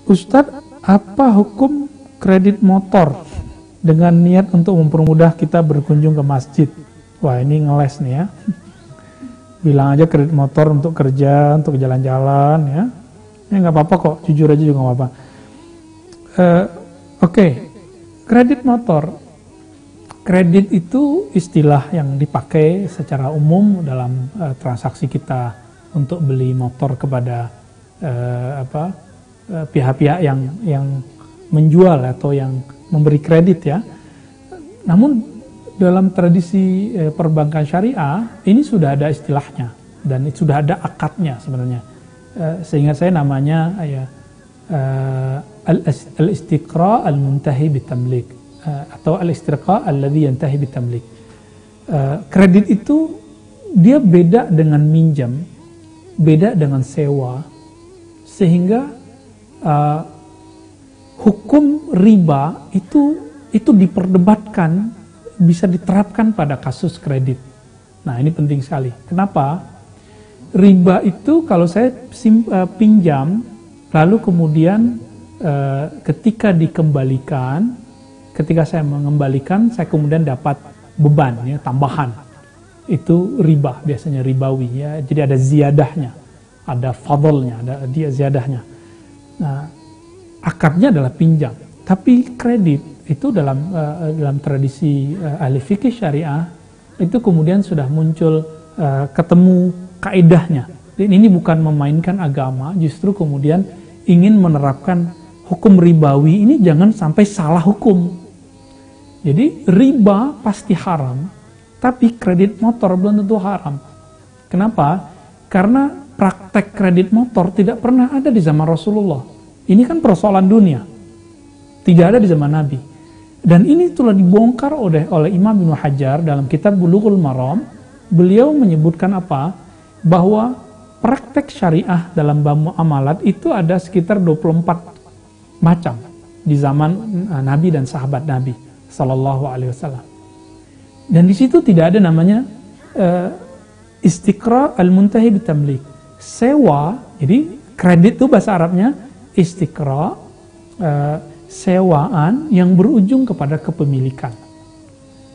Ustadz, apa hukum kredit motor dengan niat untuk mempermudah kita berkunjung ke masjid? Wah, ini ngeles nih ya. Bilang aja kredit motor untuk kerja, untuk jalan-jalan ya. Ya nggak apa-apa kok, jujur aja juga nggak apa-apa. Oke. Kredit motor. Kredit itu istilah yang dipakai secara umum dalam transaksi kita untuk beli motor kepada pihak-pihak yang menjual atau yang memberi kredit ya. Namun dalam tradisi perbankan syariah ini sudah ada istilahnya dan sudah ada akadnya sebenarnya. Seingat saya namanya al-istiqra al-muntahi bitamlik atau al-istiqra alladhi yantahi bitamlik. Kredit itu dia beda dengan minjam, beda dengan sewa, sehingga hukum riba itu diperdebatkan, bisa diterapkan pada kasus kredit. Nah, ini penting sekali. Kenapa? Riba itu kalau saya pinjam, lalu kemudian ketika dikembalikan, ketika saya mengembalikan, saya kemudian dapat beban ya, tambahan. Itu riba, biasanya ribawi ya. Jadi ada ziyadahnya, ada fadlnya, ada dia ziyadahnya. Nah, akadnya adalah pinjam. Tapi kredit itu dalam tradisi ahli fikih syariah itu kemudian sudah muncul ketemu kaidahnya. Dan ini bukan memainkan agama, justru kemudian ingin menerapkan hukum ribawi ini jangan sampai salah hukum. Jadi riba pasti haram, tapi kredit motor belum tentu haram. Kenapa? Karena praktek kredit motor tidak pernah ada di zaman Rasulullah. Ini kan persoalan dunia, tidak ada di zaman Nabi. Dan ini telah dibongkar oleh Imam Ibnu Hajar dalam kitab Bulughul Maram. Beliau menyebutkan apa? Bahwa praktek syariah dalam bab muamalat itu ada sekitar 24 macam di zaman Nabi dan sahabat Nabi Sallallahu Alaihi Wasallam. Dan di situ tidak ada namanya istiqra al-muntahi bitamlik, sewa. Jadi kredit itu bahasa Arabnya istiqra, sewaan yang berujung kepada kepemilikan.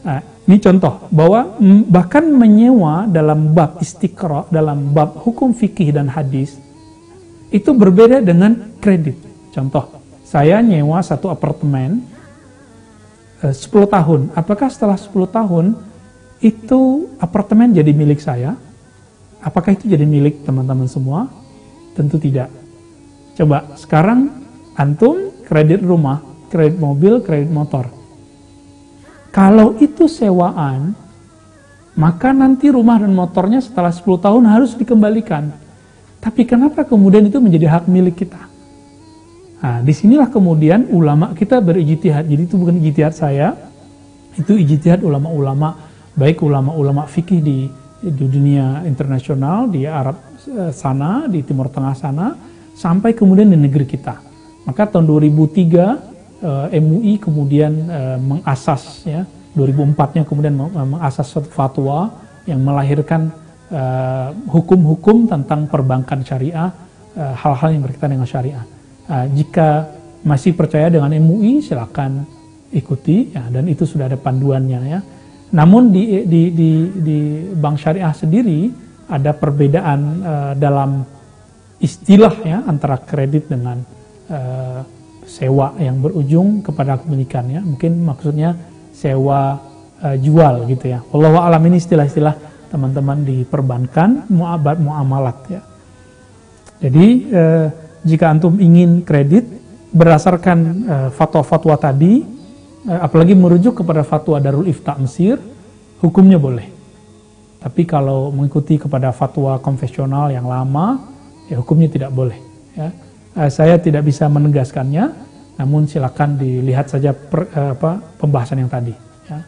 Nah, ini contoh bahwa bahkan menyewa dalam bab istiqra, dalam bab hukum fikih dan hadis itu berbeda dengan kredit. Contoh, saya nyewa satu apartemen 10 tahun. Apakah setelah 10 tahun itu apartemen jadi milik saya? Apakah itu jadi milik teman-teman semua? Tentu tidak. Coba sekarang antum kredit rumah, kredit mobil, kredit motor. Kalau itu sewaan, maka nanti rumah dan motornya setelah 10 tahun harus dikembalikan. Tapi kenapa kemudian itu menjadi hak milik kita? Nah, disinilah kemudian ulama kita berijtihad. Jadi itu bukan ijtihad saya, itu ijtihad ulama-ulama, baik ulama-ulama fikih di dunia internasional, di Arab sana, di Timur Tengah sana, sampai kemudian di negeri kita. Maka tahun 2003 MUI kemudian mengasas ya, 2004-nya kemudian mengasas suatu fatwa yang melahirkan hukum-hukum tentang perbankan syariah, hal-hal yang berkaitan dengan syariah. Jika masih percaya dengan MUI, silakan ikuti ya, dan itu sudah ada panduannya ya. Namun di bank syariah sendiri ada perbedaan dalam istilah ya antara kredit dengan sewa yang berujung kepada kepemilikan ya. Mungkin maksudnya sewa jual gitu ya. Wallahu a'lam, ini istilah-istilah teman-teman di perbankan muamalat ya. Jadi jika antum ingin kredit berdasarkan fatwa-fatwa tadi, apalagi merujuk kepada fatwa Darul Ifta Mesir, hukumnya boleh. Tapi kalau mengikuti kepada fatwa konvensional yang lama, ya hukumnya tidak boleh ya. Saya tidak bisa menegaskannya, namun silakan dilihat saja pembahasan yang tadi ya.